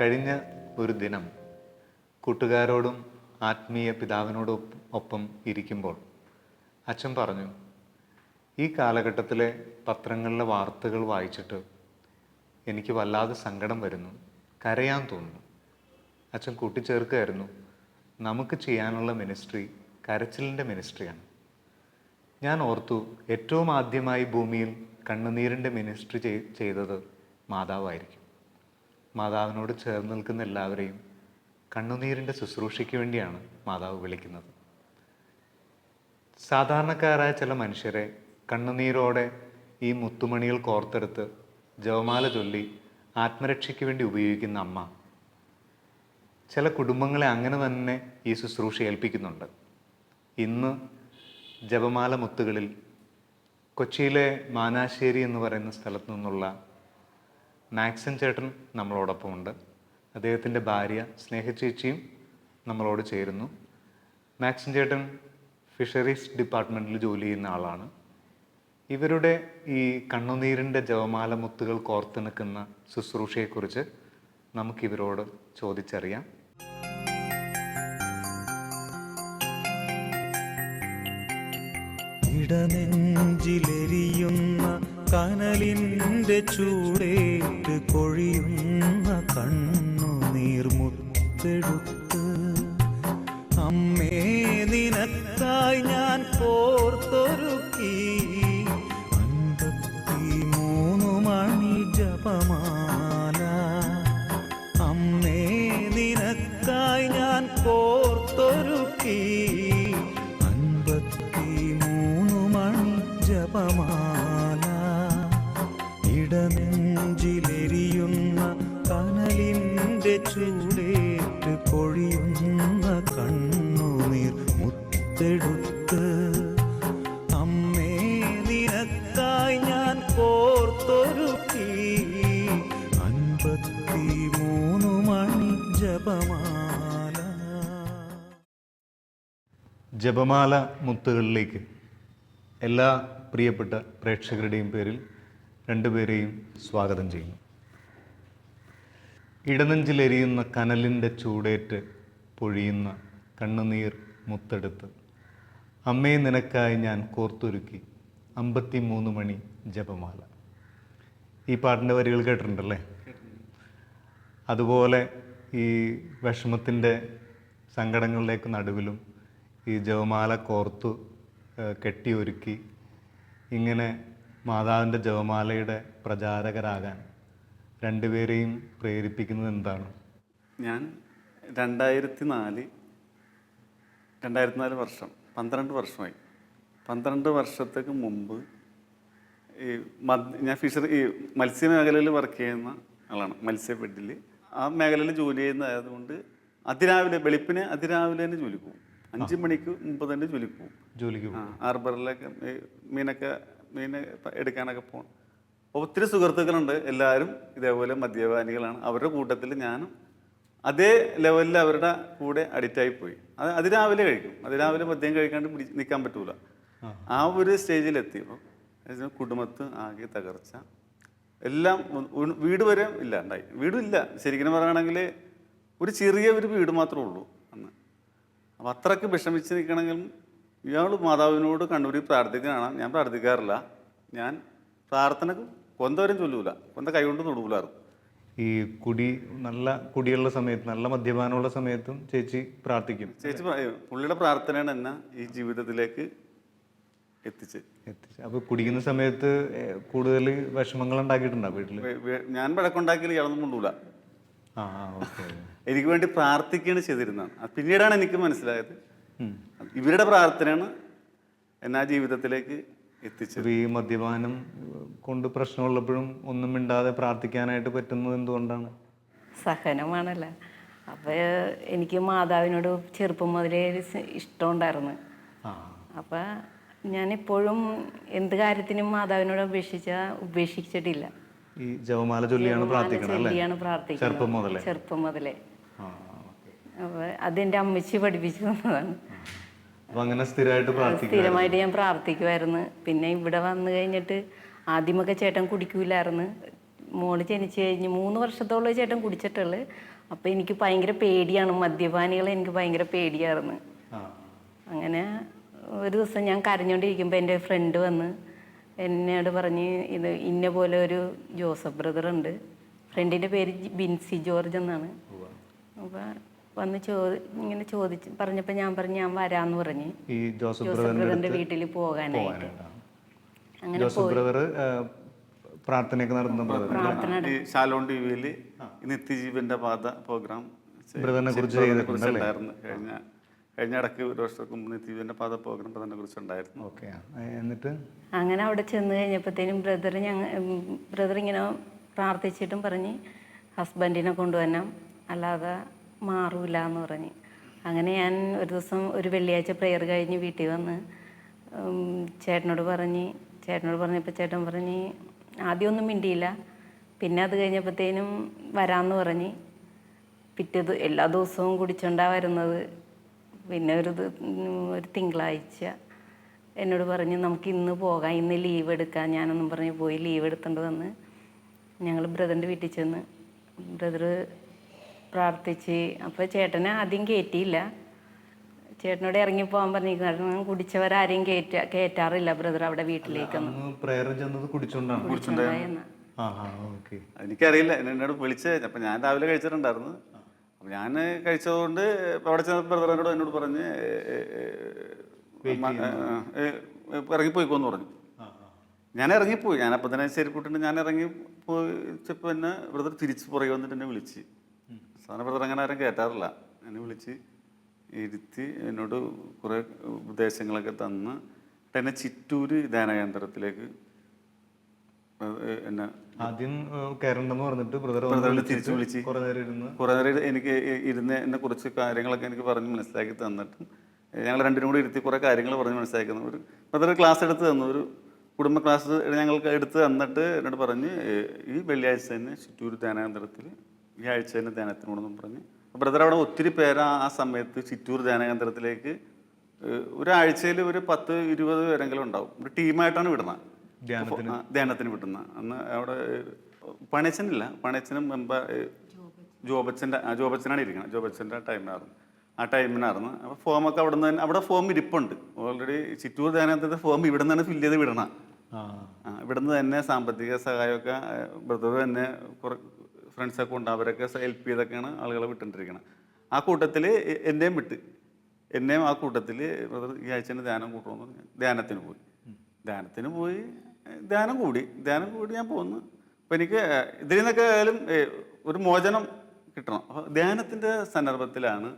കഴിഞ്ഞ ഒരു ദിനം കൂട്ടുകാരോടും ആത്മീയ പിതാവിനോടും ഒപ്പം ഇരിക്കുമ്പോൾ അച്ഛൻ പറഞ്ഞു, ഈ കാലഘട്ടത്തിലെ പത്രങ്ങളിലെ വാർത്തകൾ വായിച്ചിട്ട് എനിക്ക് വല്ലാതെ സങ്കടം വരുന്നു, കരയാൻ തോന്നുന്നു. അച്ഛൻ കൂട്ടിച്ചേർക്കുകയായിരുന്നു, നമുക്ക് ചെയ്യാനുള്ള മിനിസ്ട്രി കരച്ചിലിൻ്റെ മിനിസ്ട്രിയാണ്. ഞാൻ ഓർത്തു, ഏറ്റവും ആദ്യമായി ഭൂമിയിൽ കണ്ണുനീരിൻ്റെ മിനിസ്ട്രി ചെയ്തത് മാതാവായിരിക്കും. മാതാവിനോട് ചേർന്ന് നിൽക്കുന്ന എല്ലാവരെയും കണ്ണുനീരിൻ്റെ ശുശ്രൂഷയ്ക്ക് വേണ്ടിയാണ് മാതാവ് വിളിക്കുന്നത്. സാധാരണക്കാരായ ചില മനുഷ്യരെ കണ്ണുനീരോടെ ഈ മുത്തുമണികൾ കോർത്തെടുത്ത് ജപമാല ചൊല്ലി ആത്മരക്ഷയ്ക്ക് വേണ്ടി ഉപയോഗിക്കുന്ന അമ്മ ചില കുടുംബങ്ങളെ അങ്ങനെ തന്നെ ഈ ശുശ്രൂഷ ഏൽപ്പിക്കുന്നുണ്ട്. ഇന്ന് ജപമാല മുത്തുകളിൽ കൊച്ചിയിലെ മാനാശ്ശേരി എന്ന് പറയുന്ന സ്ഥലത്തു നിന്നുള്ള മാക്സൻ ചേട്ടൻ നമ്മളോടൊപ്പമുണ്ട്. അദ്ദേഹത്തിൻ്റെ ഭാര്യ സ്നേഹചേച്ചിയും നമ്മളോട് ചേരുന്നു. മാക്സൻ ചേട്ടൻ ഫിഷറീസ് ഡിപ്പാർട്ട്മെൻറ്റിൽ ജോലി ചെയ്യുന്ന ആളാണ്. ഇവരുടെ ഈ കണ്ണുനീരിൻ്റെ ജപമാല മുത്തുകൾ കോർത്ത് നിൽക്കുന്ന ശുശ്രൂഷയെക്കുറിച്ച് നമുക്കിവരോട് ചോദിച്ചറിയാം. ഇടനെഞ്ചിലെരിയുന്ന കനലിൻ്റെ ചൂടേറ്റ് കൊഴിയുന്ന കണ്ണുനീർമുത്തെടുത്ത് അമ്മേ നിനക്കായി ഞാൻ കോർത്തൊരുക്കി 53 മണി ജപമാല. അമ്മേ നിനക്കായി ഞാൻ കോർത്തൊരുക്കി 53 മണി ജപമാല. ഇടനെഞ്ചിലെരിയുന്ന കനലിൻ്റെ ചൂടേറ്റ് കൊഴിയുന്ന കണ്ണുനീർ മുത്തെടുത്ത് അമ്മേ നിനക്കായി ഞാൻ കോർത്തൊരുക്കി 53 മണി ജപമാല. ജപമാല മുത്തുകളിലേക്ക് എല്ലാ പ്രിയപ്പെട്ട പ്രേക്ഷകരുടെയും പേരിൽ രണ്ടുപേരെയും സ്വാഗതം ചെയ്യുന്നു. ഇടനെഞ്ചിലെരിയുന്ന കനലിൻ്റെ ചൂടേറ്റ് പൊഴിയുന്ന കണ്ണുനീർ മുത്തെടുത്ത് അമ്മയെ നിനക്കായി ഞാൻ കോർത്തൊരുക്കി 53 മണി ജപമാല. ഈ പാട്ടിൻ്റെ വരികൾ കേട്ടിട്ടുണ്ടല്ലേ? അതുപോലെ ഈ വിഷമത്തിൻ്റെ സങ്കടങ്ങളിലേക്ക് നടുവിലും ഈ ജപമാല കോർത്തു കെട്ടിയൊരുക്കി ഇങ്ങനെ മാതാവിൻ്റെ ജപമാലയുടെ പ്രചാരകരാകാൻ രണ്ടുപേരെയും പ്രേരിപ്പിക്കുന്നത് എന്താണ്? ഞാൻ 2004 വർഷം 12 വർഷമായി. 12 വർഷത്തേക്ക് മുമ്പ് ഞാൻ മത്സ്യ മേഖലയിൽ വർക്ക് ചെയ്യുന്ന ആളാണ്. മത്സ്യഫെഡിൽ ആ മേഖലയിൽ ജോലി ചെയ്യുന്നതായതുകൊണ്ട് അതിരാവിലെ വെളുപ്പിനെ അതിരാവിലെ തന്നെ ജോലിക്ക് പോകും. 5 മണിക്ക് മുമ്പ് തന്നെ ജോലിക്ക് പോകും. ഹാർബറിലൊക്കെ മീനെ എടുക്കാനൊക്കെ പോകും. ഒത്തിരി സുഹൃത്തുക്കളുണ്ട്, എല്ലാവരും ഇതേപോലെ മദ്യപാനികളാണ്. അവരുടെ കൂട്ടത്തിൽ ഞാനും അതേ ലെവലിൽ അവരുടെ കൂടെ അഡിക്റ്റായി പോയി. അതിരാവിലെ കഴിക്കും. അതിരാവിലെ മദ്യം കഴിക്കാണ്ട് നിൽക്കാൻ പറ്റൂല. ആ ഒരു സ്റ്റേജിലെത്തിയപ്പോൾ കുടുംബത്ത് ആകെ തകർച്ച, എല്ലാം. വീട് വരെ ഇല്ലാണ്ടായി. വീടില്ല, ശരിക്കും പറയുകയാണെങ്കിൽ ഒരു ചെറിയ ഒരു വീട് മാത്രമേ ഉള്ളൂ അന്ന്. അപ്പം അത്രയ്ക്ക് വിഷമിച്ച് നിൽക്കണമെങ്കിലും ഇയാൾ മാതാവിനോട് കണ്ണൂരിൽ പ്രാർത്ഥിക്കാനാണ്. ഞാൻ പ്രാർത്ഥിക്കാറില്ല. ഞാൻ പ്രാർത്ഥനക്ക് കൊന്തവരും ചൊല്ലൂല, കൊന്ത കൈകൊണ്ട് തൊടൂലായിരുന്നു. ഈ നല്ല കുടിയുള്ള സമയത്ത്, നല്ല മദ്യപാനമുള്ള സമയത്തും ചേച്ചി പ്രാർത്ഥിക്കും. ചേച്ചി പുള്ളിയുടെ പ്രാർത്ഥനയാണ് എന്നെ ഈ ജീവിതത്തിലേക്ക് എത്തിച്ച്. അപ്പോൾ കുടിക്കുന്ന സമയത്ത് കൂടുതൽ വിഷമങ്ങൾ ഉണ്ടാക്കിയിട്ടുണ്ടോ വീട്ടിൽ? ഞാൻ വഴക്കുണ്ടാക്കിയാൽ ഇയാളൊന്നും കൊണ്ടൂല. എനിക്ക് വേണ്ടി പ്രാർത്ഥിക്കുകയാണ് ചെയ്തിരുന്നതാണ്. പിന്നീടാണ് എനിക്ക് മനസ്സിലായത് ഇവരുടെ പ്രാർത്ഥനയാണ് എന്നെ ജീവിതത്തിലേക്ക് എത്തിച്ചത്. ഈ മദ്യപാനം കൊണ്ട് പ്രശ്നമുള്ളപ്പോഴും ഒന്നും മിണ്ടാതെ പ്രാർത്ഥിക്കാനായിട്ട് പറ്റുന്നത് എന്തുകൊണ്ടാണ്? സഹനമാണല്ലോ. അപ്പോൾ എനിക്ക് മാതാവിനോട് ചെറുപ്പം മുതലേ ഇഷ്ടമുണ്ടായിരുന്നു. അപ്പം ഞാനിപ്പോഴും എന്ത് കാര്യത്തിനും മാതാവിനോട് ഉപേക്ഷിച്ചിട്ടില്ല. ഈ ജപമാല ചൊല്ലിയാണ് പ്രാർത്ഥിക്കുന്നത്. ചെറുപ്പം മുതലേ. അപ്പോൾ അതെൻ്റെ അമ്മച്ചി പഠിപ്പിച്ചു തന്നതാണ്. സ്ഥിരമായിട്ട് ഞാൻ പ്രാർത്ഥിക്കുമായിരുന്നു. പിന്നെ ഇവിടെ വന്നു കഴിഞ്ഞിട്ട് ആദ്യമൊക്കെ ചേട്ടൻ കുടിക്കൂലായിരുന്നു. മോള് ജനിച്ച് കഴിഞ്ഞ് 3 വർഷത്തോളം ചേട്ടൻ കുടിച്ചിട്ടുള്ളു. അപ്പോൾ എനിക്ക് ഭയങ്കര പേടിയാണ്, മദ്യപാനികളെ എനിക്ക് ഭയങ്കര പേടിയായിരുന്നു. അങ്ങനെ ഒരു ദിവസം ഞാൻ കരഞ്ഞുകൊണ്ടിരിക്കുമ്പോൾ എൻ്റെ ഫ്രണ്ട് വന്ന് എന്നോട് പറഞ്ഞ് ഇത് ഇന്ന പോലെ ഒരു ജോസഫ് ബ്രദറുണ്ട്. ഫ്രണ്ടിൻ്റെ പേര് ബിൻസി ജോർജ് എന്നാണ്. അപ്പോൾ വന്ന് ഇങ്ങനെ ചോദിച്ച് പറഞ്ഞപ്പോൾ ഞാൻ പറഞ്ഞു ഞാൻ വരാമെന്ന് പറഞ്ഞ് ഈ ജോസഫ് ബ്രദറിൻ്റെ വീട്ടിൽ പോകാനായിട്ട്. അങ്ങനെ പ്രാർത്ഥനയൊക്കെ നടത്തുന്ന ബ്രദർ ഈ ഷാലോൺ ടി വിയിൽ നിത്യജീവന്റെ പാത പ്രോഗ്രാം ബ്രദറിനെ കുറിച്ച് ഉണ്ടായിരുന്നു. കഴിഞ്ഞ ഇടയ്ക്ക് ഒരു വർഷങ്ങൾക്ക് മുമ്പ് നിത്യജീവന്റെ പാത പ്രോഗ്രാം ബ്രദറിനെ കുറിച്ച് ഉണ്ടായിരുന്നു. ഓക്കെ. എന്നിട്ട് അങ്ങനെ അവിടെ ചെന്ന് കഴിഞ്ഞപ്പോഴത്തേനും ബ്രദർ ഇങ്ങനെ പ്രാർത്ഥിച്ചിട്ടും പറഞ്ഞ് ഹസ്ബൻഡിനെ കൊണ്ടുവരണം, അല്ലാതെ മാറൂല എന്ന് പറഞ്ഞ്. അങ്ങനെ ഞാൻ ഒരു ദിവസം ഒരു വെള്ളിയാഴ്ച പ്രെയർ കഴിഞ്ഞ് വീട്ടിൽ വന്ന് ചേട്ടനോട് പറഞ്ഞപ്പോൾ ചേട്ടൻ പറഞ്ഞ് ആദ്യമൊന്നും മിണ്ടിയില്ല. പിന്നെ അത് കഴിഞ്ഞപ്പോഴത്തേനും വരാമെന്ന് പറഞ്ഞ് എല്ലാ ദിവസവും കുടിച്ചോണ്ടാണ് വരുന്നത്. പിന്നെ ഒരു തിങ്കളാഴ്ച എന്നോട് പറഞ്ഞ് നമുക്ക് ഇന്ന് പോകാം, ഇന്ന് ലീവ് എടുക്കാം. ഞാനൊന്നും പറഞ്ഞ് പോയി ലീവ് എടുത്തുകൊണ്ട് വന്ന് ഞങ്ങൾ ബ്രദറിൻ്റെ വീട്ടിൽ ചെന്ന് ബ്രദർ പ്രാർത്ഥിച്ച്. അപ്പോൾ ചേട്ടനെ ആദ്യം കയറ്റിയില്ല. ചേട്ടനോട് ഇറങ്ങി പോകാൻ പറഞ്ഞു. കാരണം കുടിച്ചവരാരെയും കയറ്റാറില്ല ബ്രദർ അവിടെ വീട്ടിലേക്കൊന്നും. എനിക്കറിയില്ല, എന്നോട് വിളിച്ച്. അപ്പം ഞാൻ രാവിലെ കഴിച്ചിട്ടുണ്ടായിരുന്നു. അപ്പം ഞാൻ കഴിച്ചതുകൊണ്ട് അവിടെ ചെന്ന ബ്രദറിനോട് എന്നോട് പറഞ്ഞ് ഇറങ്ങിപ്പോയിക്കോന്ന് പറഞ്ഞു. ഞാൻ ഇറങ്ങിപ്പോയി. ഞാൻ അപ്പം തന്നെ ശരിപ്പെട്ടിട്ട് ഞാൻ ഇറങ്ങിപ്പോയിച്ചപ്പോൾ എന്നെ ബ്രദർ തിരിച്ച് പുറകെ വന്നിട്ട് എന്നെ വിളിച്ച്. സാധാരണ ബ്രദർ അങ്ങനെ ആരും കയറ്റാറില്ല. എന്നെ വിളിച്ച് ഇരുത്തി എന്നോട് കുറേ ഉപദേശങ്ങളൊക്കെ തന്ന് എന്നെ ചിറ്റൂർ ധ്യാന കേന്ദ്രത്തിലേക്ക് എന്നെ ആദ്യം കയറണ്ടെന്ന് പറഞ്ഞിട്ട് ബ്രദർ തിരിച്ചു വിളിച്ച് കുറേ നേരം എനിക്ക് എന്നെ കുറച്ച് കാര്യങ്ങളൊക്കെ എനിക്ക് പറഞ്ഞ് മനസ്സിലാക്കി തന്നിട്ടും ഞങ്ങൾ രണ്ടിനും കൂടി ഇരുത്തി കുറേ കാര്യങ്ങൾ പറഞ്ഞ് മനസ്സിലാക്കി തന്നു. ഒരു ബ്രദർ ക്ലാസ് എടുത്ത് തന്നു, ഒരു കുടുംബ ക്ലാസ് ഞങ്ങൾക്ക് എടുത്ത് തന്നിട്ട് എന്നോട് പറഞ്ഞ് ഈ വെള്ളിയാഴ്ച തന്നെ ചിറ്റൂർ ധ്യാന കേന്ദ്രത്തിൽ ഈ ആഴ്ച തന്നെ ധ്യാനത്തിനോടെന്നും പറഞ്ഞ്. ബ്രദർ അവിടെ ഒത്തിരി പേര് ആ സമയത്ത് ചിറ്റൂർ ധ്യാന കേന്ദ്രത്തിലേക്ക് ഒരാഴ്ചയിൽ ഒരു 10-20 പേരെങ്കിലും ഉണ്ടാവും. ഒരു ടീമായിട്ടാണ് വിടുന്നത്, ധ്യാനത്തിന് വിടുന്നത്. അന്ന് അവിടെ പണയച്ചനും ജോബച്ചനാണ് ഇരിക്കുന്നത്. ജോബച്ചൻ്റെ ആ ടൈമിനായിരുന്നു. അപ്പോൾ ഫോമൊക്കെ അവിടെ നിന്ന് തന്നെ അവിടെ ഫോം ഇരിപ്പുണ്ട് ഓൾറെഡി. ചിറ്റൂർ ധ്യാനത്തിൻ്റെ ഫോം ഇവിടെ നിന്നാണ് ഫില്ല് ചെയ്ത് വിടണം. ഇവിടുന്ന് തന്നെ സാമ്പത്തിക സഹായമൊക്കെ ബ്രദർ തന്നെ കുറേ ഫ്രണ്ട്സൊക്കെ ഉണ്ട്, അവരൊക്കെ ഹെൽപ്പ് ചെയ്തൊക്കെയാണ് ആളുകളെ വിട്ടുകൊണ്ടിരിക്കുന്നത്. ആ കൂട്ടത്തിൽ എന്നെയും ആ കൂട്ടത്തിൽ ബ്രദർ ഈ ആഴ്ച ധ്യാനം കൂട്ടണമെന്ന് പറഞ്ഞു. ധ്യാനത്തിന് പോയി ധ്യാനം കൂടി ഞാൻ പോന്നു. അപ്പോൾ എനിക്ക് ഇതിൽ നിന്നൊക്കെ ആയാലും ഒരു മോചനം കിട്ടണം. അപ്പോൾ ധ്യാനത്തിൻ്റെ സന്ദർഭത്തിലാണ്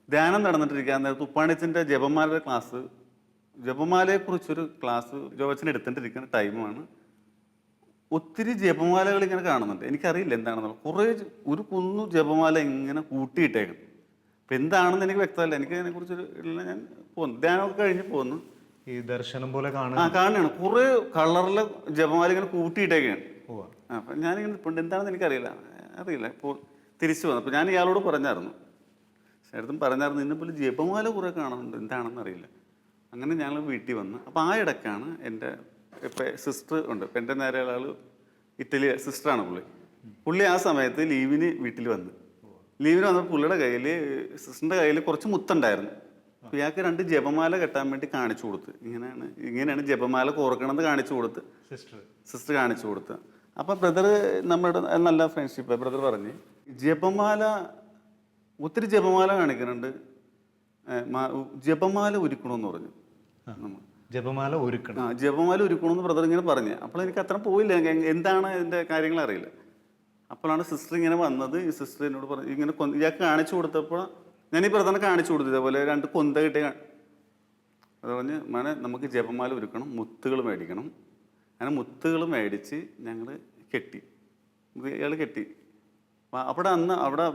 ധ്യാനം നടന്നിട്ടിരിക്കാൻ നേരത്ത് ഉപ്പാണിച്ചൻ്റെ ജപമാലയുടെ ക്ലാസ്, ജപമാലയെക്കുറിച്ചൊരു ക്ലാസ് ജോബച്ചൻ എടുത്തിട്ടിരിക്കുന്ന ടൈമാണ്. ഒത്തിരി ജപമാലകൾ ഇങ്ങനെ കാണുന്നുണ്ട്. എനിക്കറിയില്ല എന്താണെന്നുള്ളത്. കുറേ ഒരു കുന്നു ജപമാല ഇങ്ങനെ കൂട്ടിയിട്ടേക്കണം. അപ്പം എന്താണെന്ന് എനിക്ക് വ്യക്തമല്ല. എനിക്ക് അതിനെക്കുറിച്ചൊരു ഞാൻ പോന്നു, ധ്യാനമൊക്കെ കഴിഞ്ഞ് പോന്നു. ഈ ദർശനം പോലെ കാണുകയാണ് കുറേ കളറിലെ ജപമാല ഇങ്ങനെ കൂട്ടിയിട്ടേക്കാണ്. അപ്പം ഞാനിങ്ങനെ ഇപ്പോൾ എന്താണെന്ന് എനിക്കറിയില്ല. ഇപ്പോൾ തിരിച്ചു വന്നു. അപ്പോൾ ഞാൻ ഇയാളോട് പറഞ്ഞായിരുന്നു, ഇന്നെപ്പോലെ ജപമാല കുറേ കാണുന്നുണ്ട്, എന്താണെന്ന് അറിയില്ല. അങ്ങനെ ഞങ്ങൾ വീട്ടിൽ വന്ന്. അപ്പോൾ ആ ഇടയ്ക്കാണ് എൻ്റെ ഇപ്പം സിസ്റ്റർ ഉണ്ട്. ഇപ്പം എൻ്റെ നേരെ ആൾ ഇറ്റലി സിസ്റ്ററാണ് പുള്ളി ആ സമയത്ത് ലീവിന് വീട്ടിൽ വന്നപ്പോൾ പുള്ളിയുടെ കയ്യിൽ സിസ്റ്ററിൻ്റെ കയ്യിൽ കുറച്ച് മുത്തുണ്ടായിരുന്നു. അപ്പോൾ ഇയാൾക്ക് 2 ജപമാല കെട്ടാൻ വേണ്ടി കാണിച്ചു കൊടുത്ത്. ഇങ്ങനെയാണ് ജപമാല കോർക്കണമെന്ന് കാണിച്ചു കൊടുത്ത് സിസ്റ്റർ കാണിച്ചു കൊടുത്ത്. അപ്പോൾ ബ്രദർ നമ്മുടെ നല്ല ഫ്രണ്ട്ഷിപ്പ്. ബ്രദർ പറഞ്ഞ് ഒത്തിരി ജപമാല കാണിക്കുന്നുണ്ട്, ജപമാല ഒരുക്കണമെന്ന് പറഞ്ഞു. ജപമാല ഒരുക്കണമെന്ന് ബ്രദർ ഇങ്ങനെ പറഞ്ഞു. അപ്പോൾ എനിക്ക് അത്ര പോയില്ല, എന്താണ് ഇതിൻ്റെ കാര്യങ്ങൾ അറിയില്ല. അപ്പോഴാണ് സിസ്റ്റർ ഇങ്ങനെ വന്നത്. ഈ സിസ്റ്റർ എന്നോട് പറഞ്ഞു ഇങ്ങനെ ഇയാൾക്ക് കാണിച്ചു കൊടുത്തപ്പോൾ ഞാൻ ഈ ബ്രദറിനെ കാണിച്ചു കൊടുത്തു. ഇതേപോലെ 2 കൊന്ത കിട്ടിയ അത് പറഞ്ഞ് നമുക്ക് ജപമാല ഒരുക്കണം, മുത്തുകൾ മേടിക്കണം. അങ്ങനെ മുത്തുകൾ മേടിച്ച് ഞങ്ങൾ കെട്ടി. ഇയാൾ കെട്ടി. അവിടെ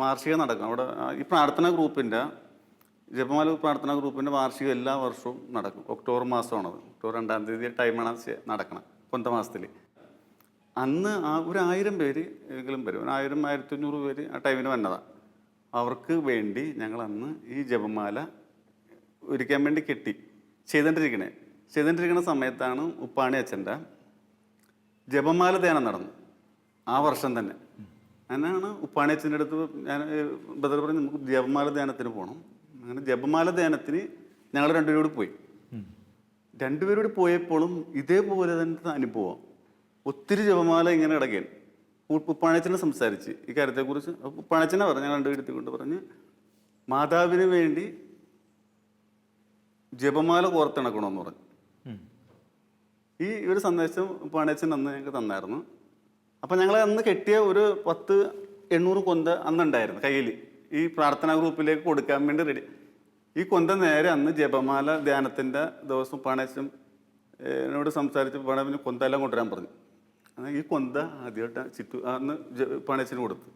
വാർഷികം നടക്കും. അവിടെ ഈ പ്രാർത്ഥനാ ഗ്രൂപ്പിൻ്റെ ജപമാല പ്രാർത്ഥനാ ഗ്രൂപ്പിൻ്റെ വാർഷികം എല്ലാ വർഷവും നടക്കും. ഒക്ടോബർ മാസമാണത്. ഒക്ടോബർ 2-ാം തീയതി ടൈമാണ് നടക്കണം, കൊന്ത മാസത്തിൽ. അന്ന് ഒരു 1000 പേര് എങ്കിലും വരും. 1000-1500 പേര് ആ ടൈമിന് വന്നതാണ്. അവർക്ക് വേണ്ടി ഞങ്ങൾ അന്ന് ഈ ജപമാല ഒരുക്കാൻ വേണ്ടി കെട്ടി ചെയ്തുകൊണ്ടിരിക്കുന്ന സമയത്താണ് ഉപ്പാണി അച്ഛൻ്റെ ജപമാല ധ്യാനം നടന്നു. ആ വർഷം തന്നെ. അങ്ങനെയാണ് ഉപ്പാണിയച്ഛൻ്റെ അടുത്ത് ഞാൻ ബദർ പറഞ്ഞ് നമുക്ക് ജപമാല ധ്യാനത്തിന് പോകണം. അങ്ങനെ ജപമാല ധ്യാനത്തിന് ഞങ്ങൾ രണ്ടുപേരോട് പോയി. രണ്ടുപേരോട് പോയപ്പോഴും ഇതേപോലെ തന്നെ അനുഭവം. ഒത്തിരി ജപമാല ഇങ്ങനെ ഇടയ്ക്കാൻ ഉപ്പാണിയച്ഛനെ സംസാരിച്ച് ഈ കാര്യത്തെക്കുറിച്ച്. ഉപ്പാണിയച്ഛനെ പറഞ്ഞു, ഞങ്ങൾ രണ്ടുപേരെത്തി കൊണ്ട് പറഞ്ഞ് മാതാവിന് വേണ്ടി ജപമാല കോർത്തിണക്കണമെന്ന് പറഞ്ഞു. ഈ ഒരു സന്ദേശം ഉപ്പാണിയച്ഛൻ അന്ന് ഞങ്ങൾക്ക് തന്നായിരുന്നു. അപ്പം ഞങ്ങൾ അന്ന് കെട്ടിയ ഒരു 800 കൊന്ത അന്നുണ്ടായിരുന്നു കയ്യിൽ, ഈ പ്രാർത്ഥനാ ഗ്രൂപ്പിലേക്ക് കൊടുക്കാൻ വേണ്ടി റെഡി. ഈ കൊന്ത നേരെ അന്ന് ജപമാല ധ്യാനത്തിൻ്റെ ദിവസം ഉപ്പാണിയച്ഛൻ എന്നോട് സംസാരിച്ച് ഉപ്പാണിയച്ഛൻ കൊന്ത എല്ലാം കൊണ്ടുവരാൻ പറഞ്ഞു. എന്നാൽ ഈ കൊന്ത ആദ്യമായിട്ട് അന്ന് ഉപ്പാണിയച്ഛന് കൊടുത്തു.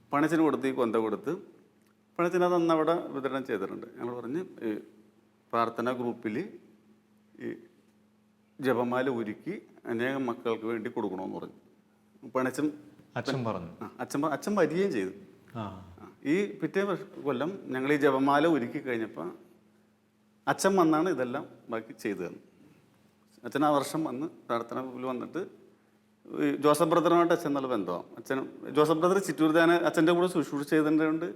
ഉപ്പാണിയച്ഛന് കൊടുത്ത് ഈ കൊന്ത കൊടുത്ത് ഉപ്പാണിയച്ഛൻ അത് അന്ന് അവിടെ വിതരണം ചെയ്തിട്ടുണ്ട്. ഞങ്ങൾ പറഞ്ഞ് പ്രാർത്ഥനാ ഗ്രൂപ്പിൽ ഈ ജപമാല ഒരുക്കി അനേകം മക്കൾക്ക് വേണ്ടി കൊടുക്കണമെന്ന് പറഞ്ഞു. ഉപ്പാണിയച്ഛൻ പറഞ്ഞു. അച്ഛൻ വരികയും ചെയ്തു. ഈ പിറ്റേ കൊല്ലം ഞങ്ങൾ ഈ ജപമാല ഒരുക്കി കഴിഞ്ഞപ്പോൾ അച്ഛൻ വന്നാണ് ഇതെല്ലാം ബാക്കി ചെയ്തു തന്നു. അച്ഛൻ ആ വർഷം വന്ന് പ്രാർത്ഥന ഗ്രൂപ്പിൽ വന്നിട്ട് ജോസഫ് ബ്രദറുമായിട്ട് അച്ഛൻ നല്ല ബന്ധമാണ്. ജോസഫ് ബ്രദർ ചിറ്റൂർ ധ്യാന അച്ഛൻ്റെ കൂടെ ശുശ്രൂഷ ചെയ്തതുകൊണ്ട്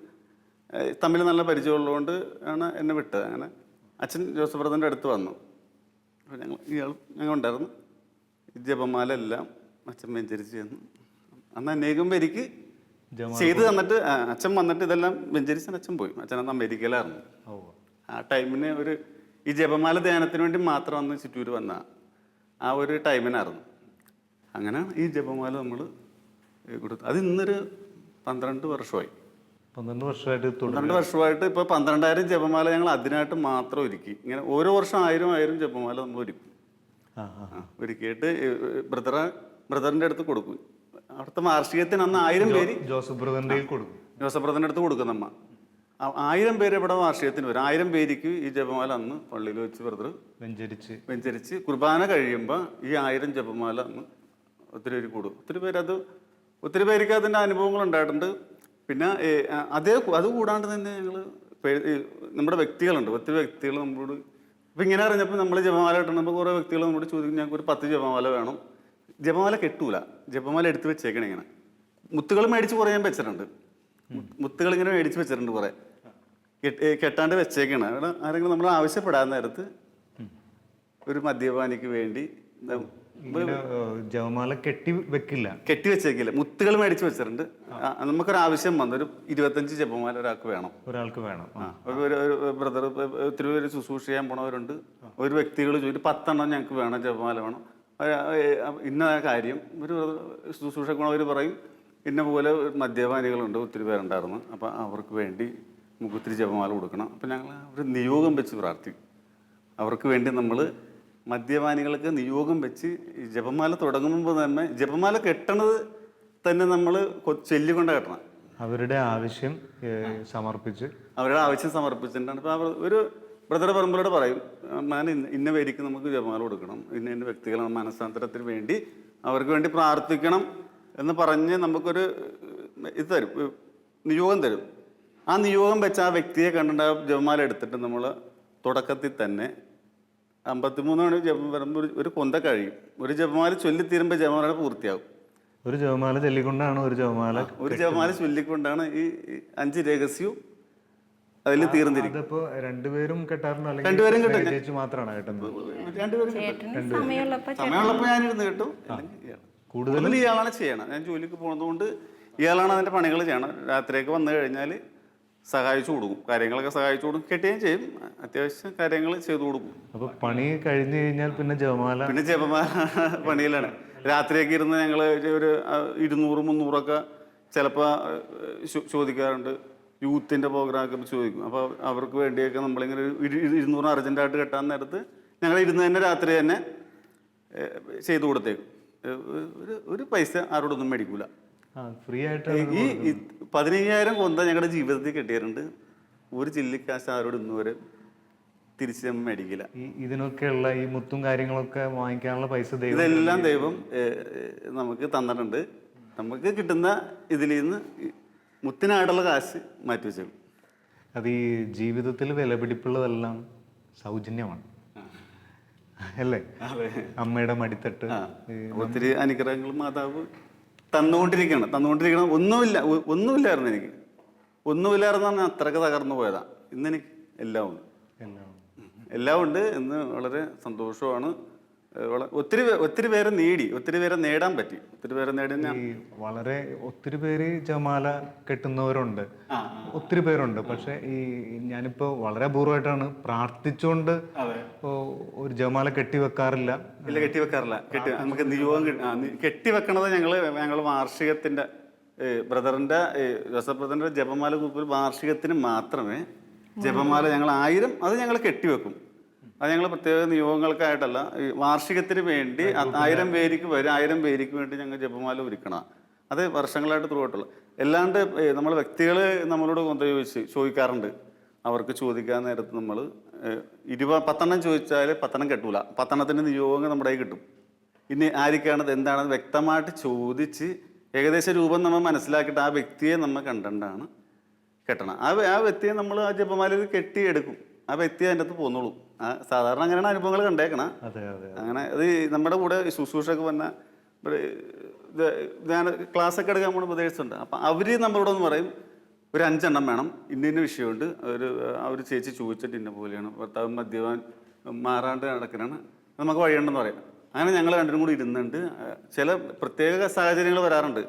തമ്മിൽ നല്ല പരിചയമുള്ളതുകൊണ്ട് ആണ് എന്നെ വിട്ടത്. അങ്ങനെ അച്ഛൻ ജോസഫ് ബ്രദറിൻ്റെ അടുത്ത് വന്നു. അപ്പോൾ ഞങ്ങൾ ഉണ്ടായിരുന്നു. ജപമാല എല്ലാം അച്ഛൻ വെഞ്ചരിച്ച് തന്നു. അന്ന് അനേകം പേർക്ക് ചെയ്ത് തന്നിട്ട് അച്ഛൻ വന്നിട്ട് ഇതെല്ലാം വെഞ്ചരിച്ച് അച്ഛൻ പോയി. അച്ഛൻ അന്ന് അമേരിക്കയിലായിരുന്നു. ആ ടൈമിന് ഈ ജപമാല ധ്യാനത്തിന് വേണ്ടി മാത്രം അന്ന് ചിറ്റൂർ വന്ന ആ ഒരു ടൈമിനായിരുന്നു. അങ്ങനെ ഈ ജപമാല നമ്മൾ കൊടുത്തു. അത് ഇന്നൊരു 12 വർഷമായി. 12 വർഷമായിട്ട് ഇപ്പോൾ 12,000 ജപമാല ഞങ്ങൾ അതിനായിട്ട് മാത്രം ഒരുക്കി. ഇങ്ങനെ ഓരോ വർഷം 1000 ജപമാല നമ്മൾ ഒരുക്കും. ഒരുക്കിയിട്ട് ബ്രദറിൻ്റെ അടുത്ത് കൊടുക്കും. അവിടുത്തെ വാർഷികത്തിന് അന്ന് 1000 പേര് ജോസഫ് ബ്രദറിൻ്റെ അടുത്ത് കൊടുക്കും. നമ്മ 1000 പേര് ഇവിടെ വാർഷികത്തിന് വരും. 1000 പേർക്ക് ഈ ജപമാല അന്ന് പള്ളിയിൽ വെച്ച് ബ്രദർ വെഞ്ചരിച്ച് കുർബാന കഴിയുമ്പോൾ ഈ 1000 ജപമാല അന്ന് ഒത്തിരി പേര് കൂടും. ഒത്തിരി പേർക്ക് അതിൻ്റെ അനുഭവങ്ങൾ ഉണ്ടായിട്ടുണ്ട്. പിന്നെ അത് കൂടാണ്ട് തന്നെ ഞങ്ങൾ നമ്മുടെ വ്യക്തികളുണ്ട്. ഒത്തിരി വ്യക്തികൾ നമ്മളോട് ഇപ്പം ഇങ്ങനെ അറിഞ്ഞപ്പോൾ നമ്മൾ ജപമാല കിട്ടണപ്പോൾ കുറേ വ്യക്തികൾ നമ്മളോട് ചോദിക്കും, ഞങ്ങൾക്ക് ഒരു 10 ജപമാല വേണം. ജപമാല കെട്ടൂല, ജപമാല എടുത്ത് വെച്ചേക്കണം. ഇങ്ങനെ മുത്തുകൾ മേടിച്ച് കുറേ ഞാൻ വെച്ചിട്ടുണ്ട്. മുത്തുകൾ ഇങ്ങനെ മേടിച്ച് വെച്ചിട്ടുണ്ട് കുറേ, കെട്ടാണ്ട് വെച്ചേക്കണം. അവിടെ ആരെങ്കിലും നമ്മൾ ആവശ്യപ്പെടാൻ നേരത്ത് ഒരു മദ്യപാനിക്ക് വേണ്ടി ജപമാല കെട്ടി വെച്ചേക്കില്ല, മുത്തുകൾ മേടിച്ച് വെച്ചിട്ടുണ്ട്. നമുക്കൊരു ആവശ്യം വന്നു, ഒരു 25 ജപമാല ഒരാൾക്ക് വേണം. ഒരു ബ്രദർ ഒത്തിരി പേര് ശുശ്രൂഷ ചെയ്യാൻ പോണവരുണ്ട്. ഒരു വ്യക്തികൾ ചോദിച്ചു 10 എണ്ണം ഞങ്ങൾക്ക് വേണം, ജപമാല വേണം. ഇന്ന കാര്യം ഒരു ശുശ്രൂഷ പോണവർ പറയും, ഇന്ന പോലെ മദ്യപാനികളുണ്ട്, ഒത്തിരി പേരുണ്ടായിരുന്നു, അപ്പം അവർക്ക് വേണ്ടി നമുക്ക് ഒത്തിരി ജപമാല കൊടുക്കണം. അപ്പം ഞങ്ങൾ ഒരു നിയോഗം വെച്ച് പ്രാർത്ഥിക്കും. അവർക്ക് വേണ്ടി നമ്മൾ മദ്യപാനികൾക്ക് നിയോഗം വെച്ച് ജപമാല തുടങ്ങുമ്പോൾ തന്നെ ജപമാല കെട്ടണത് തന്നെ നമ്മൾ ചൊല്ലിക്കൊണ്ട് കെട്ടണം. അവരുടെ ആവശ്യം സമർപ്പിച്ചിട്ടാണ്. അപ്പോൾ ഒരു ബ്രദർ പറമ്പിലൂടെ പറയും, ഞാൻ ഇന്ന പേരിക്ക് നമുക്ക് ജപമാല കൊടുക്കണം, ഇന്ന വ്യക്തികളാണ് മനസ്സാന്തരത്തിന് വേണ്ടി അവർക്ക് വേണ്ടി പ്രാർത്ഥിക്കണം എന്ന് പറഞ്ഞ് നമുക്കൊരു ഇത് തരും, നിയോഗം തരും. ആ നിയോഗം വെച്ച് ആ വ്യക്തിയെ കണ്ടിട്ട് ജപമാല എടുത്തിട്ട് നമ്മൾ തുടക്കത്തിൽ തന്നെ 53 ജപം വരുമ്പോൾ ഒരു കൊന്ത കഴിയും. ഒരു ജപമാല ചൊല്ലിത്തീരുമ്പോൾ ജപമാല പൂർത്തിയാകും. ഒരു ജപമാല ചൊല്ലിക്കൊണ്ടാണ് ഈ 5 രഹസ്യവും അതിൽ തീർന്നിരിക്കും. രണ്ടുപേരും കെട്ടാറുണ്ട്? രണ്ടുപേരും കെട്ടും. സമയമുള്ളപ്പോൾ ഞാനിരുന്ന് കെട്ടും. കൂടുതലും ഇയാളാണ് ചെയ്യണം. ഞാൻ ജോലിക്ക് പോകുന്നതുകൊണ്ട് ഇയാളാണ് അതിൻ്റെ പണികൾ ചെയ്യണം. രാത്രിയൊക്കെ വന്നു കഴിഞ്ഞാൽ സഹായിച്ചു കൊടുക്കും, കാര്യങ്ങളൊക്കെ സഹായിച്ചു കൊടുക്കും, കെട്ടുകയും ചെയ്യും, അത്യാവശ്യം കാര്യങ്ങൾ ചെയ്തു കൊടുക്കും. അപ്പോൾ പണി കഴിഞ്ഞ് കഴിഞ്ഞാൽ പിന്നെ ജപമാല പണിയിലാണ്. രാത്രിയൊക്കെ ഇരുന്ന് ഞങ്ങൾ ഒരു 200-300 ചിലപ്പോൾ ചോദിക്കാറുണ്ട്. യൂത്തിൻ്റെ പ്രോഗ്രാമൊക്കെ ചോദിക്കും. അപ്പോൾ അവർക്ക് വേണ്ടിയൊക്കെ നമ്മളിങ്ങനെ 200 അർജൻറ്റായിട്ട് കെട്ടാൻ നേരത്ത് ഞങ്ങൾ ഇരുന്ന് തന്നെ രാത്രി തന്നെ ചെയ്തു കൊടുത്തേക്കും. ഒരു പൈസ ആരോടൊന്നും മേടിക്കൂല. ഫ്രീ ആയിട്ട് ഈ 15,000 കൊന്ത ഞങ്ങളുടെ ജീവിതത്തിൽ കെട്ടിയിട്ടുണ്ട്. ഒരു ചില്ലിക്കാശ് ആരോട് ഇന്ന് വരെ തിരിച്ച് നമ്മൾ മേടിക്കില്ല. ഇതിനൊക്കെയുള്ള ഈ മുത്തും കാര്യങ്ങളൊക്കെ വാങ്ങിക്കാനുള്ള പൈസ ഇതെല്ലാം ദൈവം നമുക്ക് തന്നിട്ടുണ്ട്. നമുക്ക് കിട്ടുന്ന ഇതിൽ നിന്ന് മുത്തിനായിട്ടുള്ള കാശ് മാറ്റി വെച്ചു. അത് ഈ ജീവിതത്തിൽ വിലപിടിപ്പുള്ളതെല്ലാം സൗജന്യമാണ് അല്ലേ? അമ്മയുടെ മടിത്തട്ട്, ഒത്തിരി അനുഗ്രഹങ്ങൾ മാതാവ് തന്നുകൊണ്ടിരിക്കണം. ഒന്നുമില്ലായിരുന്നു എനിക്ക്. ഒന്നുമില്ലായിരുന്നു പറഞ്ഞാൽ അത്രയ്ക്ക് തകർന്നു പോയതാ. ഇന്ന് എനിക്ക് എല്ലാം ഉണ്ട്. എല്ലാം ഉണ്ട്. ഇന്ന് വളരെ സന്തോഷമാണ്. ഒത്തിരി പേരെ നേടാൻ പറ്റി. വളരെ ഒത്തിരി പേര് ജപമാല കെട്ടുന്നവരുണ്ട്, ഒത്തിരി പേരുണ്ട്. പക്ഷെ ഈ ഞാനിപ്പോ വളരെ അപൂർവമായിട്ടാണ് പ്രാർത്ഥിച്ചുകൊണ്ട് ഒരു ജപമാല കെട്ടിവെക്കാറില്ല. നമുക്ക് നിയോഗം കെട്ടിവെക്കണത് ഞങ്ങൾ വാർഷികത്തിന്റെ ബ്രദറിന്റെ ജോസഫ് ബ്രദറിന്റെ ജപമാല ഗ്രൂപ്പിൽ വാർഷികത്തിന് മാത്രമേ ജപമാല ഞങ്ങൾ 1000 അത് ഞങ്ങൾ കെട്ടിവെക്കും. അത് ഞങ്ങൾ പ്രത്യേക നിയോഗങ്ങൾക്കായിട്ടല്ല, ഈ വാർഷികത്തിന് വേണ്ടി 1000 പേർക്ക് 1000 പേർക്ക് വേണ്ടി ഞങ്ങൾ ജപമാല ഒരുക്കണം. അത് വർഷങ്ങളായിട്ട് ത്രൂട്ടുള്ള. അല്ലാണ്ട് നമ്മൾ വ്യക്തികൾ നമ്മളോട് ചോദിക്കാറുണ്ട്. അവർക്ക് ചോദിക്കാൻ നേരത്ത് നമ്മൾ 10 ചോദിച്ചാൽ 10 കെട്ടൂല. 10 നിയോഗങ്ങൾ നമ്മുടെ കയ്യിൽ കിട്ടും. ഇനി ആർക്കാണത് എന്താണെന്ന് വ്യക്തമായിട്ട് ചോദിച്ച് ഏകദേശ രൂപം നമ്മൾ മനസ്സിലാക്കിയിട്ട് ആ വ്യക്തിയെ നമ്മൾ കണ്ടിട്ടാണ് കെട്ടണം. ആ വ്യക്തിയെ നമ്മൾ ആ ജപമാലയിൽ കെട്ടിയെടുക്കും. ആ വ്യക്തി അതിൻ്റെ അകത്ത് പോന്നോളൂ. സാധാരണ അങ്ങനെയാണ് അനുഭവങ്ങൾ കണ്ടേക്കണം. അങ്ങനെ അത് നമ്മുടെ കൂടെ ശുശ്രൂഷയൊക്കെ വന്ന ഞാൻ ക്ലാസ്സൊക്കെ എടുക്കാൻ പോകുന്ന ഉപദേശിച്ചുണ്ട്. അപ്പം അവർ നമ്മളോടൊന്ന് പറയും, ഒരു 5 എണ്ണം വേണം, ഇന്ന വിഷയമുണ്ട്. അവർ ചേച്ചി ചോദിച്ചിട്ട് ഇന്ന പോലെയാണ്, ഭർത്താവ് മദ്യപാൻ മാറാണ്ട് നടക്കണാണ്, നമുക്ക് വഴിയുണ്ടെന്ന് പറയും. അങ്ങനെ ഞങ്ങൾ രണ്ടും കൂടി ഇരുന്നുണ്ട്. ചില പ്രത്യേക സാഹചര്യങ്ങൾ വരാറുണ്ട്.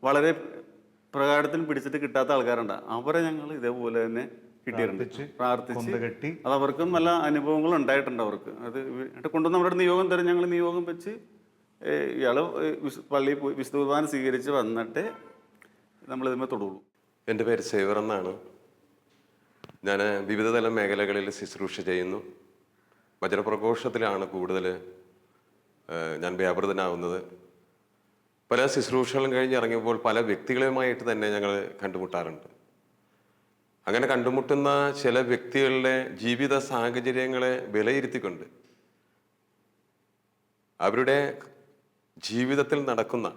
വളരെ പ്രകാരത്തിന് പിടിച്ചിട്ട് കിട്ടാത്ത ആൾക്കാരുണ്ട്. അവരെ ഞങ്ങൾ ഇതേപോലെ തന്നെ കിട്ടിയിട്ടുണ്ട്, പ്രാർത്ഥിച്ച്. അത് അവർക്കും നല്ല അനുഭവങ്ങൾ ഉണ്ടായിട്ടുണ്ട്. അവർക്ക് അത് കൊണ്ടുവന്ന് നമ്മുടെ നിയോഗം തരും. ഞങ്ങൾ നിയോഗം വെച്ച് ഇയാൾ പള്ളിയിൽ പോയി വിശുദ്ധ കുർബാന സ്വീകരിച്ച് വന്നിട്ട് നമ്മൾ ഇതിന്മേൽ തൊടുള്ളൂ. എൻ്റെ പേര് സേവർ എന്നാണ്. ഞാൻ വിവിധതരം മേഖലകളിൽ ശുശ്രൂഷ ചെയ്യുന്നു. വചനപ്രഘോഷത്തിലാണ് കൂടുതൽ ഞാൻ വ്യാപൃതനാവുന്നത്. പല ശുശ്രൂഷകളും കഴിഞ്ഞ് ഇറങ്ങിയപ്പോൾ പല വ്യക്തികളുമായിട്ട് തന്നെ ഞങ്ങൾ കണ്ടുമുട്ടാറുണ്ട്. അങ്ങനെ കണ്ടുമുട്ടുന്ന ചില വ്യക്തികളുടെ ജീവിത സാഹചര്യങ്ങളെ വിലയിരുത്തിക്കൊണ്ട് അവരുടെ ജീവിതത്തിൽ നടക്കുന്ന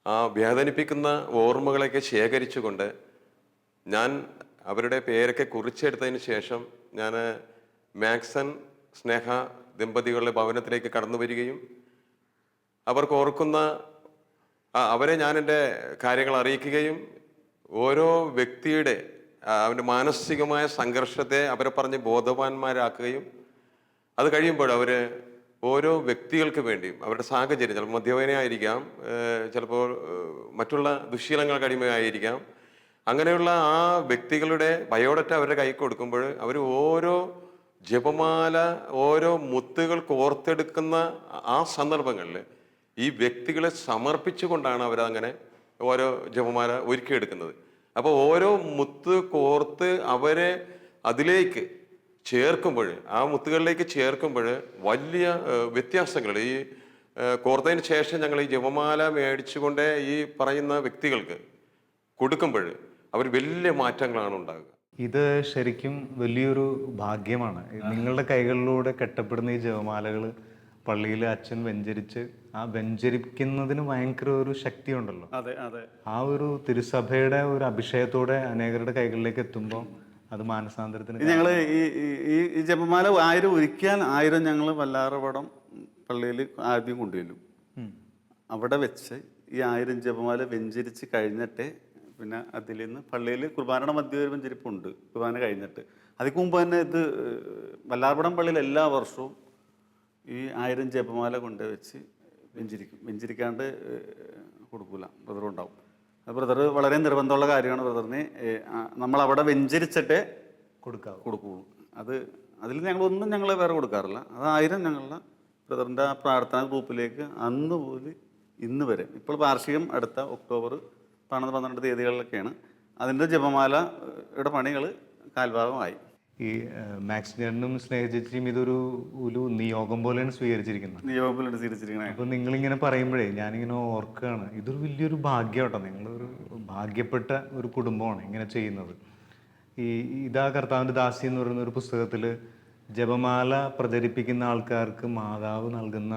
ആ വേദനിപ്പിക്കുന്ന ഓർമ്മകളൊക്കെ ശേഖരിച്ചുകൊണ്ട് ഞാൻ അവരുടെ പേരൊക്കെ കുറിച്ചെടുത്തതിന് ശേഷം ഞാൻ മാക്സൺ സ്നേഹ ദമ്പതികളുടെ ഭവനത്തിലേക്ക് കടന്നു വരികയും അവർക്ക് ഓർക്കുന്ന അവരെ ഞാൻ എൻ്റെ കാര്യങ്ങൾ അറിയിക്കുകയും ഓരോ വ്യക്തിയുടെ അവൻ്റെ മാനസികമായ സംഘർഷത്തെ അവരെ പറഞ്ഞ് ബോധവാന്മാരാക്കുകയും അത് കഴിയുമ്പോൾ അവർ ഓരോ വ്യക്തികൾക്ക് വേണ്ടിയും അവരുടെ സാഹചര്യം, ചിലപ്പോൾ മദ്യപാനിയായിരിക്കാം, ചിലപ്പോൾ മറ്റുള്ള ദുശ്ശീലങ്ങൾക്ക് അടിമയായിരിക്കാം, അങ്ങനെയുള്ള ആ വ്യക്തികളുടെ ബയോഡറ്റ അവരുടെ കൈ കൊടുക്കുമ്പോൾ അവർ ഓരോ ജപമാല, ഓരോ മുത്തുകൾ കോർത്തെടുക്കുന്ന ആ സന്ദർഭങ്ങളിൽ ഈ വ്യക്തികളെ സമർപ്പിച്ചുകൊണ്ടാണ് അവരങ്ങനെ ഓരോ ജപമാല ഒരുക്കിയെടുക്കുന്നത്. അപ്പോൾ ഓരോ മുത്ത് കോർത്ത് അവരെ അതിലേക്ക് ചേർക്കുമ്പോൾ, ആ മുത്തുകളിലേക്ക് ചേർക്കുമ്പോൾ വലിയ വ്യത്യാസങ്ങൾ ഈ കോർത്തതിന് ശേഷം ഞങ്ങൾ ഈ ജപമാല മേടിച്ചുകൊണ്ട് ഈ പറയുന്ന വ്യക്തികൾക്ക് കൊടുക്കുമ്പോൾ അവർ വലിയ മാറ്റങ്ങളാണ് ഉണ്ടാകുക. ഇത് ശരിക്കും വലിയൊരു ഭാഗ്യമാണ്. നിങ്ങളുടെ കൈകളിലൂടെ കെട്ടപ്പെടുന്ന ഈ ജപമാലകൾ പള്ളിയിൽ അച്ഛൻ വെഞ്ചരിച്ച് ആ വെഞ്ചരിക്കുന്നതിന് ഭയങ്കര ഒരു ശക്തി ഉണ്ടല്ലോ. ആ ഒരു തിരുസഭയുടെ ഒരു അഭിഷേകത്തോടെ അനേകരുടെ കൈകളിലേക്ക് എത്തുമ്പോൾ അത് മാനസാന്തരത്തിന് ഞങ്ങൾ ഈ ജപമാല 1000 ഒരുക്കാൻ 1000 ഞങ്ങൾ വല്ലാറപടം പള്ളിയിൽ ആദ്യം കൊണ്ടുവരും. അവിടെ വെച്ച് ഈ 1000 ജപമാല വെഞ്ചരിച്ച് കഴിഞ്ഞിട്ട് പിന്നെ അതിൽ നിന്ന് പള്ളിയിൽ കുർബാനയുടെ മധ്യ വെഞ്ചരിപ്പുണ്ട്. കുർബാന കഴിഞ്ഞിട്ട് അതിന് മുമ്പ് തന്നെ ഇത് വല്ലാറപടം പള്ളിയിൽ എല്ലാ വർഷവും ഈ 1000 ജപമാല കൊണ്ടുവച്ച് വെഞ്ചരിക്കാണ്ട് കൊടുക്കൂല. ബ്രദർ ഉണ്ടാവും. ബ്രദർ വളരെ നിർബന്ധമുള്ള കാര്യമാണ്. ബ്രദറിന് നമ്മളവിടെ വെഞ്ചരിച്ചിട്ടേ കൊടുക്കുകയുള്ളൂ. അതിൽ ഞങ്ങളൊന്നും ഞങ്ങൾ വേറെ കൊടുക്കാറില്ല. അത് 1000 ഞങ്ങളുടെ ബ്രദറിൻ്റെ ആ പ്രാർത്ഥനാ ഗ്രൂപ്പിലേക്ക് അന്ന് പോലും ഇന്ന് വരെ, ഇപ്പോൾ വാർഷികം അടുത്ത ഒക്ടോബർ 12 തീയതികളിലൊക്കെയാണ് അതിൻ്റെ ജപമാലയുടെ പണികൾ കാൽഭാഗമായി. ഈ മാക്സിനും സ്നേഹിച്ചും ഇതൊരു നിയോഗം പോലെയാണ് സ്വീകരിച്ചിരിക്കുന്നത്. അപ്പൊ നിങ്ങളിങ്ങനെ പറയുമ്പോഴേ ഞാനിങ്ങനെ ഓർക്കുകയാണ്, ഇതൊരു വലിയൊരു ഭാഗ്യം കേട്ടോ. നിങ്ങളൊരു ഭാഗ്യപ്പെട്ട ഒരു കുടുംബമാണ് ഇങ്ങനെ ചെയ്യുന്നത്. ഇതാ കർത്താവിൻ്റെ ദാസി എന്ന് പറയുന്ന ഒരു പുസ്തകത്തിൽ ജപമാല പ്രചരിപ്പിക്കുന്ന ആൾക്കാർക്ക് മാതാവ് നൽകുന്ന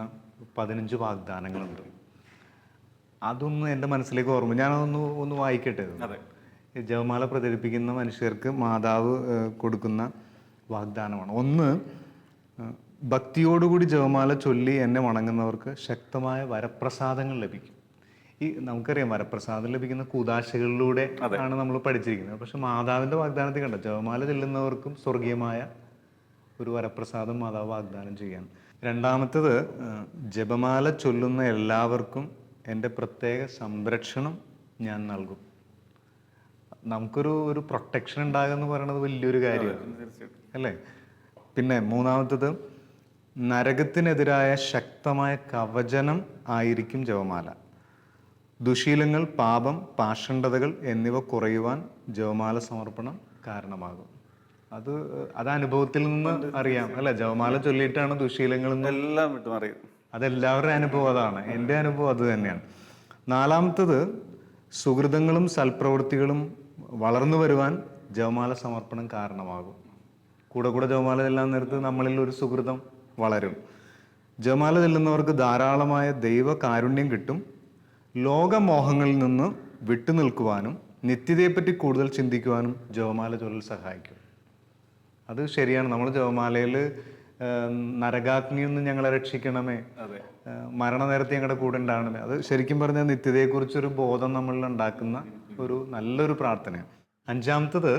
15 വാഗ്ദാനങ്ങളുണ്ട്. അതൊന്ന് എൻ്റെ മനസ്സിലേക്ക് ഓർമ്മ, ഞാനതൊന്ന് വായിക്കട്ടെ. ജപമാല പ്രചരിപ്പിക്കുന്ന മനുഷ്യർക്ക് മാതാവ് കൊടുക്കുന്ന വാഗ്ദാനമാണ്. 1, ഭക്തിയോടുകൂടി ജപമാല ചൊല്ലി എന്നെ വണങ്ങുന്നവർക്ക് ശക്തമായ വരപ്രസാദങ്ങൾ ലഭിക്കും. ഈ നമുക്കറിയാം വരപ്രസാദം ലഭിക്കുന്ന കൂദാശകളിലൂടെ ആണ് നമ്മൾ പഠിച്ചിരിക്കുന്നത്. പക്ഷെ മാതാവിൻ്റെ വാഗ്ദാനത്തിൽ കണ്ട ജപമാല ചെല്ലുന്നവർക്കും സ്വർഗീയമായ ഒരു വരപ്രസാദം മാതാവ് വാഗ്ദാനം ചെയ്യാൻ. രണ്ടാമത്തത്, ജപമാല ചൊല്ലുന്ന എല്ലാവർക്കും എൻ്റെ പ്രത്യേക സംരക്ഷണം ഞാൻ നൽകും. നമുക്കൊരു പ്രൊട്ടക്ഷൻ ഉണ്ടാകുക എന്ന് പറയുന്നത് വലിയൊരു കാര്യമാണ് അല്ലേ. പിന്നെ മൂന്നാമത്തത്, നരകത്തിനെതിരായ ശക്തമായ കവചനം ആയിരിക്കും ജപമാല. ദുശീലങ്ങൾ, പാപം, പാഷണ്ഡതകൾ എന്നിവ കുറയുവാൻ ജപമാല സമർപ്പണം കാരണമാകും. അത് അനുഭവത്തിൽ നിന്ന് അറിയാം അല്ലെ. ജപമാല ചൊല്ലിയിട്ടാണ് ദുശീലങ്ങളിൽ നിന്ന് എല്ലാം വിട്ടു അറിയും. അതെല്ലാവരുടെ അനുഭവം അതാണ്. എൻ്റെ അനുഭവം അത് തന്നെയാണ്. നാലാമത്തത്, സുഹൃതങ്ങളും സൽപ്രവൃത്തികളും വളർന്നു വരുവാൻ ജപമാല സമർപ്പണം കാരണമാകും. കൂടെ കൂടെ ജപമാല ചെല്ലാൻ നേരത്ത് നമ്മളിൽ ഒരു സുഹൃതം വളരും. ജപമാല ചെല്ലുന്നവർക്ക് ധാരാളമായ ദൈവ കാരുണ്യം കിട്ടും. ലോകമോഹങ്ങളിൽ നിന്ന് വിട്ടുനിൽക്കുവാനും നിത്യതയെപ്പറ്റി കൂടുതൽ ചിന്തിക്കുവാനും ജപമാല ചൊല്ലൽ സഹായിക്കും. അത് ശരിയാണ്. നമ്മൾ ജപമാലയിൽ നരകാഗ്നിയിൽ നിന്ന് ഞങ്ങളെ രക്ഷിക്കണമേ, മരണനേരത്തെ ഞങ്ങളുടെ കൂടെ ഉണ്ടാകണമേ, അത് ശരിക്കും പറഞ്ഞാൽ നിത്യതയെക്കുറിച്ചൊരു ബോധം നമ്മളിൽ ഉണ്ടാക്കുന്ന ഒരു നല്ലൊരു പ്രാർത്ഥനയാണ്. അഞ്ചാമത്തത്,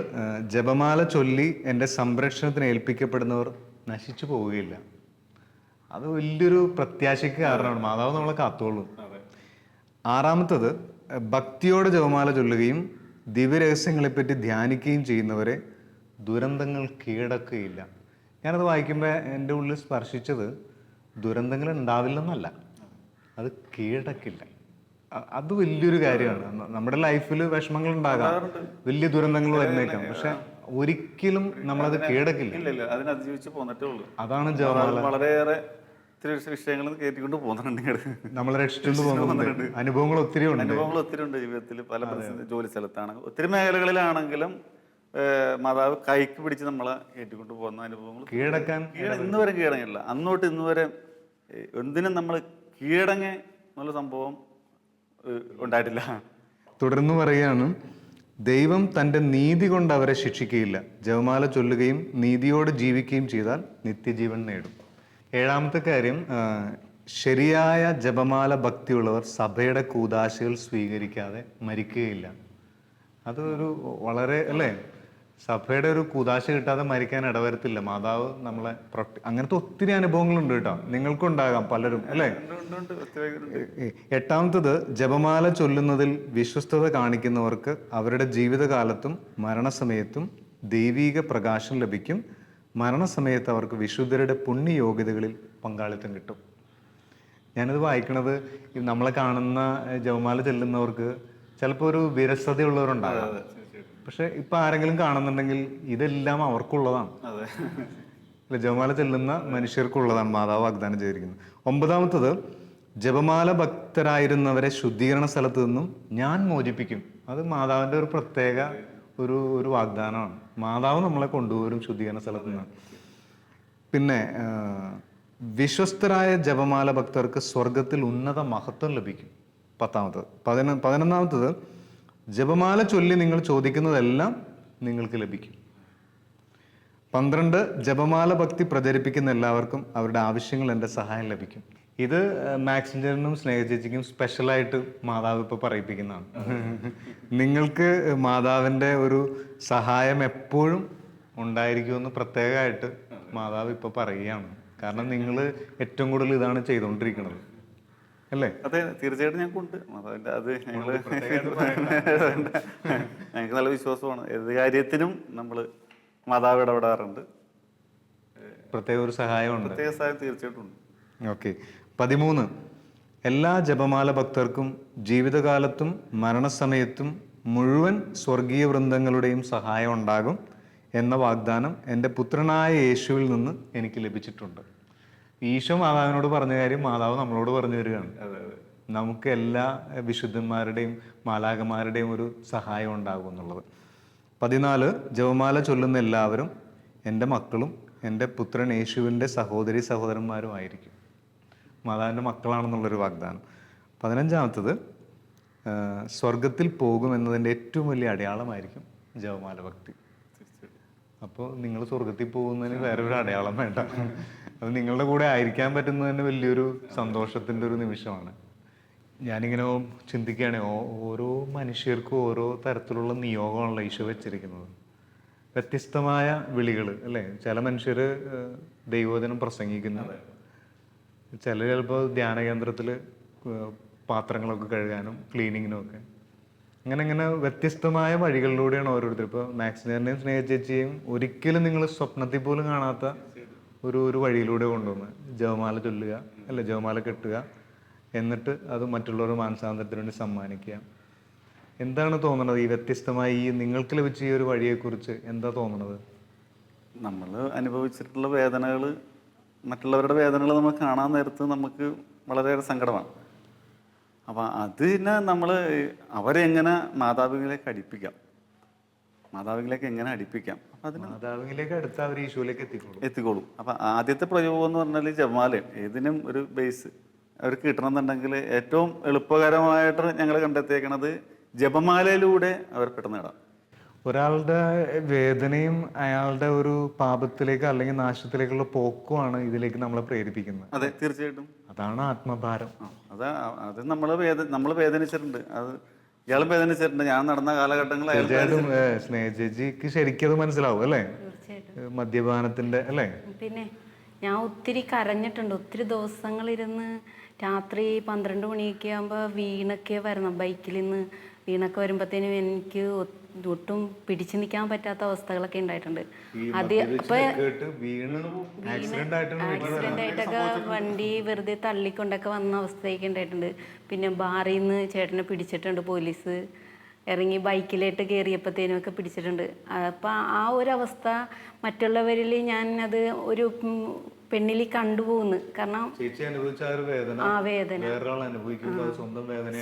ജപമാല ചൊല്ലി എൻ്റെ സംരക്ഷണത്തിന് ഏൽപ്പിക്കപ്പെടുന്നവർ നശിച്ചു പോവുകയില്ല. അത് വലിയൊരു പ്രത്യാശയ്ക്ക് കാരണമാണ്. മാതാവ് നമ്മളെ കാത്തോളും. ആറാമത്തത്, ഭക്തിയോടെ ജപമാല ചൊല്ലുകയും ദിവ്യരഹസ്യങ്ങളെപ്പറ്റി ധ്യാനിക്കുകയും ചെയ്യുന്നവരെ ദുരന്തങ്ങൾ കീഴടക്കുകയില്ല. ഞാനത് വായിക്കുമ്പോൾ എൻ്റെ ഉള്ളിൽ സ്പർശിച്ചത് ദുരന്തങ്ങൾ ഉണ്ടാവില്ലെന്നല്ല, അത് കീഴടക്കില്ല. അത് വലിയൊരു കാര്യമാണ്. നമ്മുടെ ലൈഫിൽ വിഷമങ്ങൾ ഉണ്ടാകാം, വലിയ ദുരന്തങ്ങൾ വരുന്നേക്കാം, പക്ഷെ ഒരിക്കലും നമ്മളത് കീഴടക്കില്ല. അതിനെ അതിജീവിച്ച് പോന്നിട്ടേ ഉള്ളൂ. അതാണ് ജപമാല. വളരെയേറെ വിഷയങ്ങൾ കയറ്റിക്കൊണ്ട് പോകുന്നുണ്ട്. നമ്മളെ രക്ഷിച്ചുകൊണ്ട് പോകുന്നുണ്ട്. അനുഭവങ്ങൾ ഒത്തിരി ഉണ്ട് ജീവിതത്തിൽ. പല ജോലി സ്ഥലത്താണ്, ഒത്തിരി മേഖലകളിലാണെങ്കിലും മാതാവ് കൈക്ക് പിടിച്ച് നമ്മളെ കയറ്റിക്കൊണ്ട് പോകുന്ന അനുഭവങ്ങൾ കീഴടക്കാൻ ഇന്ന് വരെ കീഴടങ്ങില്ല. അന്നോട്ട് ഇന്ന് വരെ എന്തിനും നമ്മൾ കീഴടങ്ങി എന്നുള്ള സംഭവം ഉണ്ടായിട്ടില്ല. തുടർന്ന് പറയുകയാണ്, ദൈവം തൻ്റെ നീതി കൊണ്ട് അവരെ ശിക്ഷിക്കുകയില്ല. ജപമാല ചൊല്ലുകയും നീതിയോട് ജീവിക്കുകയും ചെയ്താൽ നിത്യജീവൻ നേടും. ഏഴാമത്തെ കാര്യം, ശരിയായ ജപമാല ഭക്തിയുള്ളവർ സഭയുടെ കൂദാശകൾ സ്വീകരിക്കാതെ മരിക്കുകയില്ല. അതൊരു വളരെ അല്ലേ, സഭയുടെ ഒരു കൂദാശ കിട്ടാതെ മരിക്കാൻ ഇടവരത്തില്ല. മാതാവ് നമ്മളെ അങ്ങനത്തെ ഒത്തിരി അനുഭവങ്ങളുണ്ട് കേട്ടോ, നിങ്ങൾക്കുണ്ടാകാം പലരും അല്ലേ. എട്ടാമത്തത്, ജപമാല ചൊല്ലുന്നതിൽ വിശ്വസ്തത കാണിക്കുന്നവർക്ക് അവരുടെ ജീവിതകാലത്തും മരണസമയത്തും ദൈവീക പ്രകാശം ലഭിക്കും. മരണസമയത്ത് അവർക്ക് വിശുദ്ധരുടെ പുണ്യയോഗ്യതകളിൽ പങ്കാളിത്തം കിട്ടും. ഞാനിത് വായിക്കണത് നമ്മളെ കാണുന്ന ജപമാല ചെല്ലുന്നവർക്ക് ചിലപ്പോൾ ഒരു വിരസതയുള്ളവരുണ്ടാകാം. പക്ഷെ ഇപ്പൊ ആരെങ്കിലും കാണുന്നുണ്ടെങ്കിൽ ഇതെല്ലാം അവർക്കുള്ളതാണ്. ജപമാല ചെല്ലുന്ന മനുഷ്യർക്കുള്ളതാണ് മാതാവ് വാഗ്ദാനം ചെയ്തിരിക്കുന്നത്. ഒമ്പതാമത്തത്, ജപമാല ഭക്തരായിരുന്നവരെ ശുദ്ധീകരണ സ്ഥലത്ത് നിന്നും ഞാൻ മോചിപ്പിക്കും. അത് മാതാവിൻ്റെ ഒരു പ്രത്യേക ഒരു വാഗ്ദാനമാണ്. മാതാവ് നമ്മളെ കൊണ്ടുവരും ശുദ്ധീകരണ സ്ഥലത്ത് നിന്ന്. പിന്നെ വിശ്വസ്തരായ ജപമാല ഭക്തർക്ക് സ്വർഗത്തിൽ ഉന്നത മഹത്വം ലഭിക്കും. പത്താമത്തത്. 11ാമത്തത്, ജപമാല ചൊല്ലി നിങ്ങൾ ചോദിക്കുന്നതെല്ലാം നിങ്ങൾക്ക് ലഭിക്കും. 12, ജപമാല ഭക്തി പ്രചരിപ്പിക്കുന്ന എല്ലാവർക്കും അവരുടെ ആവശ്യങ്ങൾ എൻ്റെ സഹായം ലഭിക്കും. ഇത് മാക്സിഞ്ചറിനും സ്നേഹചേച്ചിക്കും സ്പെഷ്യലായിട്ട് മാതാവ് ഇപ്പോൾ പറയിപ്പിക്കുന്നതാണ്. നിങ്ങൾക്ക് മാതാവിൻ്റെ ഒരു സഹായം എപ്പോഴും ഉണ്ടായിരിക്കുമെന്ന് പ്രത്യേകമായിട്ട് മാതാവ് ഇപ്പോൾ പറയുകയാണ്. കാരണം നിങ്ങൾ ഏറ്റവും കൂടുതൽ ഇതാണ് ചെയ്തുകൊണ്ടിരിക്കുന്നത് അല്ലേ? അതെ, തീർച്ചയായിട്ടും ഞങ്ങൾക്കുണ്ട് മാതാവിൻ്റെ. അത് ഞങ്ങൾക്ക് നല്ല വിശ്വാസമാണ്. ഏത് കാര്യത്തിനും നമ്മൾ മാതാവ് ഇടപെടാറുണ്ട്. പ്രത്യേക ഒരു സഹായമുണ്ട്. പ്രത്യേക സഹായം തീർച്ചയായിട്ടും ഉണ്ട്. ഓക്കെ. 13, എല്ലാ ജപമാല ഭക്തർക്കും ജീവിതകാലത്തും മരണസമയത്തും മുഴുവൻ സ്വർഗീയ വൃന്ദങ്ങളുടെയും സഹായം ഉണ്ടാകും എന്ന വാഗ്ദാനം എൻ്റെ പുത്രനായ യേശുവിൽ നിന്ന് എനിക്ക് ലഭിച്ചിട്ടുണ്ട്. ഈശോ മാതാവിനോട് പറഞ്ഞ കാര്യം മാതാവ് നമ്മളോട് പറഞ്ഞു തരികയാണ്. നമുക്ക് എല്ലാ വിശുദ്ധന്മാരുടെയും മാലാഖമാരുടെയും ഒരു സഹായം ഉണ്ടാകും എന്നുള്ളത്. 14, ജപമാല ചൊല്ലുന്ന എല്ലാവരും എൻ്റെ മക്കളും എൻ്റെ പുത്രൻ യേശുവിൻ്റെ സഹോദരി സഹോദരന്മാരുമായിരിക്കും. മാതാവിൻ്റെ മക്കളാണെന്നുള്ളൊരു വാഗ്ദാനം. 15ാമത്തത്, സ്വർഗത്തിൽ പോകുമെന്നതിൻ്റെ ഏറ്റവും വലിയ അടയാളമായിരിക്കും ജപമാല ഭക്തി. അപ്പോൾ നിങ്ങൾ സ്വർഗത്തിൽ പോകുന്നതിന് വേറൊരു അടയാളം വേണ്ട. അത് നിങ്ങളുടെ കൂടെ ആയിരിക്കാൻ പറ്റുന്നത് തന്നെ വലിയൊരു സന്തോഷത്തിൻ്റെ ഒരു നിമിഷമാണ്. ഞാനിങ്ങനെ ചിന്തിക്കുകയാണ്, ഓരോ മനുഷ്യർക്കും ഓരോ തരത്തിലുള്ള നിയോഗമാണല്ലോ ഈശോ വെച്ചിരിക്കുന്നത്. വ്യത്യസ്തമായ വിളികൾ അല്ലേ? ചില മനുഷ്യർ ദൈവവചനം പ്രസംഗിക്കുന്നു, ചിലപ്പോൾ ധ്യാന കേന്ദ്രത്തിൽ പാത്രങ്ങളൊക്കെ കഴുകാനും ക്ലീനിങ്ങിനും ഒക്കെ. അങ്ങനെ വ്യത്യസ്തമായ വഴികളിലൂടെയാണ് ഓരോരുത്തർ. ഇപ്പോൾ മാക്സിനെയും സ്നേഹ ചേച്ചിയും ഒരിക്കലും നിങ്ങൾ സ്വപ്നത്തിൽ പോലും കാണാത്ത ഒരു വഴിയിലൂടെ കൊണ്ടുവന്ന് ജപമാല ചൊല്ലുക അല്ല, ജപമാല കെട്ടുക, എന്നിട്ട് അത് മറ്റുള്ളവരുടെ മാനസാന്തരത്തിന് വേണ്ടി സമ്മാനിക്കുക. എന്താണ് തോന്നുന്നത് ഈ വ്യത്യസ്തമായി ഈ നിങ്ങൾക്ക് ലഭിച്ച ഈ ഒരു വഴിയെക്കുറിച്ച് എന്താ തോന്നുന്നത്? നമ്മൾ അനുഭവിച്ചിട്ടുള്ള വേദനകൾ, മറ്റുള്ളവരുടെ വേദനകൾ നമ്മൾ കാണാൻ നേരത്ത് നമുക്ക് വളരെയേറെ സങ്കടമാണ്. അപ്പം അതിനെ നമ്മൾ അവരെങ്ങനെ മാതാപിതാക്കളിലേക്ക് അടുപ്പിക്കാം, മാതാപിതാക്കളിലേക്ക് എങ്ങനെ അടുപ്പിക്കാം, അപ്പം അതിന് മാതാവിലേക്ക് അടുത്ത് അവർ ഈശോയിലേക്ക് എത്തിക്കോളും. അപ്പം ആദ്യത്തെ പ്രയോഗം എന്ന് പറഞ്ഞാൽ ജപമാലയാണ്. ഏതിനും ഒരു ബേസ് അവർക്ക് കിട്ടണമെന്നുണ്ടെങ്കിൽ ഏറ്റവും എളുപ്പകരമായിട്ട് ഞങ്ങൾ കണ്ടെത്തിയേക്കണത് ജപമാലയിലൂടെ അവർ പെട്ടെന്ന് നേടാം. ഒരാളുടെ വേദനയും അയാളുടെ ഒരു പാപത്തിലേക്ക് അല്ലെങ്കിൽ നാശത്തിലേക്കുള്ള പോക്കുമാണ് ഇതിലേക്ക് നമ്മളെ പ്രേരിപ്പിക്കുന്നത്. അതെ, തീർച്ചയായിട്ടും അതാണ് ആത്മഭാരം. അത് നമ്മൾ വേദനിച്ചിട്ടുണ്ട്, അത് ഇയാളും വേദനിച്ചിട്ടുണ്ട്. ഞാൻ നടന്ന കാലഘട്ടങ്ങൾ തീർച്ചയായിട്ടും സ്നേഹ ചേച്ചിക്ക് ശരിക്കും അത് മനസ്സിലാവും അല്ലേ? മദ്യപാനത്തിന്റെ അല്ലേ? പിന്നെ ഞാൻ ഒത്തിരി കരഞ്ഞിട്ടുണ്ട്. ഒത്തിരി ദിവസങ്ങളിരുന്ന് രാത്രി 12 മണിയൊക്കെ ആകുമ്പോൾ വീണൊക്കെ വരണം. ബൈക്കിൽ നിന്ന് വീണൊക്കെ വരുമ്പോഴത്തേനും എനിക്ക് ഒട്ടും പിടിച്ചു നിൽക്കാൻ പറ്റാത്ത അവസ്ഥകളൊക്കെ ഉണ്ടായിട്ടുണ്ട്. അത് ഇപ്പൊ ആക്സിഡന്റ് ആയിട്ടൊക്കെ വണ്ടി വെറുതെ തള്ളിക്കൊണ്ടൊക്കെ വന്ന അവസ്ഥയൊക്കെ ഉണ്ടായിട്ടുണ്ട്. പിന്നെ ബാറിൽ നിന്ന് ചേട്ടനെ പിടിച്ചിട്ടുണ്ട് പോലീസ്. ഇറങ്ങി ബൈക്കിലായിട്ട് കയറിയപ്പോഴത്തേനും ഒക്കെ പിടിച്ചിട്ടുണ്ട്. അപ്പം ആ ഒരു അവസ്ഥ മറ്റുള്ളവരിൽ ഞാൻ അത് ഒരു പെണ്ണിൽ കണ്ടുപോകുന്നു. കാരണം ആ വേദന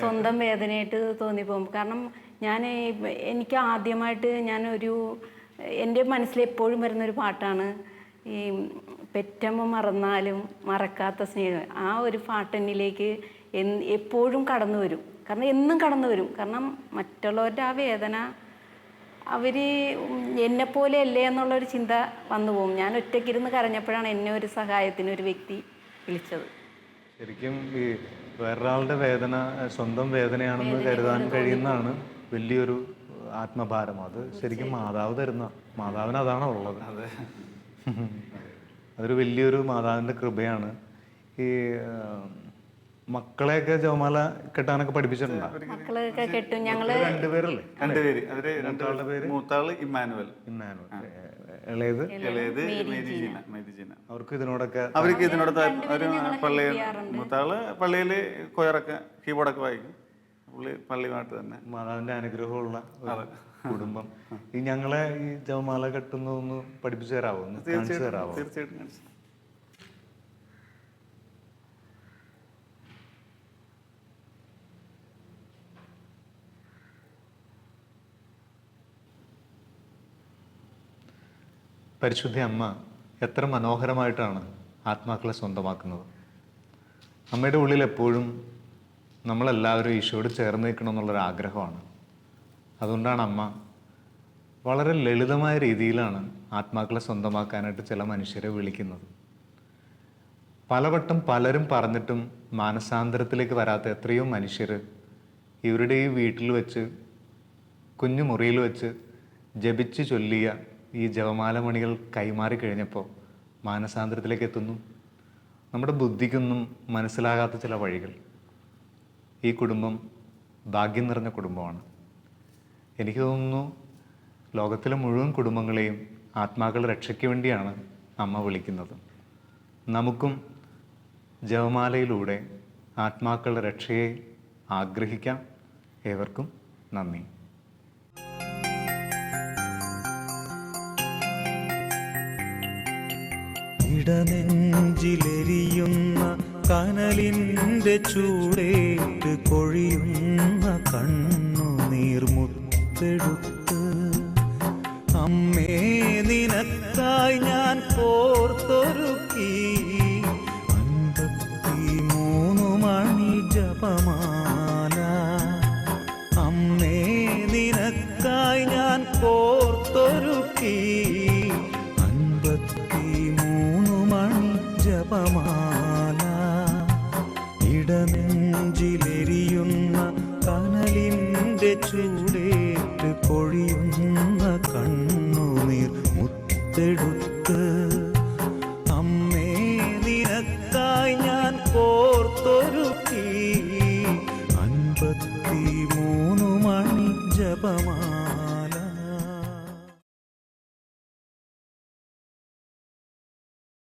സ്വന്തം വേദനയായിട്ട് തോന്നിപ്പോകും. കാരണം എനിക്ക് ആദ്യമായിട്ട് എൻ്റെ മനസ്സിൽ എപ്പോഴും വരുന്നൊരു പാട്ടാണ് ഈ പെറ്റമ്മ മറന്നാലും മറക്കാത്ത സ്നേഹം. ആ ഒരു പാട്ടെന്നിലേക്ക് എപ്പോഴും കടന്നു വരും. കാരണം എന്നും കടന്നു വരും. കാരണം മറ്റുള്ളവരുടെ ആ വേദന അവർ എന്നെപ്പോലെ അല്ലേ എന്നുള്ളൊരു ചിന്ത വന്നു പോകും. ഞാൻ ഒറ്റയ്ക്കിരുന്ന് കരഞ്ഞപ്പോഴാണ് എന്നെ ഒരു സഹായത്തിന് ഒരു വ്യക്തി വിളിച്ചത്. ശരിക്കും ഈ വേറൊരാളുടെ വേദന സ്വന്തം വേദനയാണെന്ന് കരുതാൻ കഴിയുന്നതാണ് വലിയൊരു ആത്മഭാരം. അത് ശരിക്കും മാതാവിന് അതാണ് ഉള്ളത്. അതൊരു വലിയൊരു മാതാവിൻ്റെ കൃപയാണ്. ഈ മക്കളെയൊക്കെ ജപമാല കെട്ടാനൊക്കെ പഠിപ്പിച്ചിട്ടുണ്ടോ? മക്കളൊക്കെ കെട്ടും. ഞങ്ങള് രണ്ടുപേരല്ലേ? രണ്ടുപേര്. മൂത്താള് ഇമ്മാനുവൽ, ഇളയത് അവർക്ക് ഇതിനോടൊക്കെ ഒരു പള്ളിയിൽ മൂത്താള് പള്ളിയിൽ കൊയറൊക്കെ കീബോർഡൊക്കെ വായിക്കും. പള്ളി പാട്ട് തന്നെ. മാതാവിന്റെ അനുഗ്രഹമുള്ള കുടുംബം. ഈ ഞങ്ങളെ ഈ ജപമാല കെട്ടുന്നൊന്ന് പഠിപ്പിച്ചു തരാമോ? തീർച്ചയായിട്ടും. പരിശുദ്ധ അമ്മ എത്ര മനോഹരമായിട്ടാണ് ആത്മാക്കളെ സ്വന്തമാക്കുന്നത്. അമ്മയുടെ ഉള്ളിൽ എപ്പോഴും നമ്മളെല്ലാവരും ഈശോയോട് ചേർന്ന് നിൽക്കണം എന്നുള്ളൊരു ആഗ്രഹമാണ്. അതുകൊണ്ടാണ് അമ്മ വളരെ ലളിതമായ രീതിയിലാണ് ആത്മാക്കളെ സ്വന്തമാക്കാനായിട്ട് ചില മനുഷ്യരെ വിളിക്കുന്നത്. പലവട്ടം പലരും പറഞ്ഞിട്ടും മാനസാന്തരത്തിലേക്ക് വരാത്ത എത്രയോ മനുഷ്യർ ഇവരുടെ ഈ വീട്ടിൽ വെച്ച്, കുഞ്ഞു മുറിയിൽ വെച്ച് ജപിച്ച് ചൊല്ലിയ ഈ ജപമാല മണികൾ കൈമാറി കഴിഞ്ഞപ്പോൾ മാനസാന്തരത്തിലേക്ക് എത്തുന്നു. നമ്മുടെ ബുദ്ധിക്കൊന്നും മനസ്സിലാകാത്ത ചില വഴികൾ. ഈ കുടുംബം ഭാഗ്യം നിറഞ്ഞ കുടുംബമാണ്. എനിക്ക് തോന്നുന്നു ലോകത്തിലെ മുഴുവൻ കുടുംബങ്ങളെയും ആത്മാക്കളുടെ രക്ഷയ്ക്ക് വേണ്ടിയാണ് അമ്മ വിളിക്കുന്നത്. നമുക്കും ജപമാലയിലൂടെ ആത്മാക്കളുടെ രക്ഷയെ ആഗ്രഹിക്കാം. ഏവർക്കും നന്ദി. ഇടനെഞ്ചിലെരിയുന്ന കനലിൻ്റെ ചൂടേറ്റ് കൊഴിയുന്ന കണ്ണുനീർമുത്തെടുത്ത് അമ്മേ നിനക്കായി ഞാൻ കോർത്തൊരുക്കി 53 മണി ജപമാല. അമ്മേ നിനക്കായി ഞാൻ കോർത്തൊരുക്കി 53 മണി ജപമാല. ഇടനെഞ്ചിലെരിയുന്ന കനലിൻ്റെ ചൂടേറ്റ് പൊഴിയുന്ന കണ്ണുനീർ മുത്തെടുത്ത്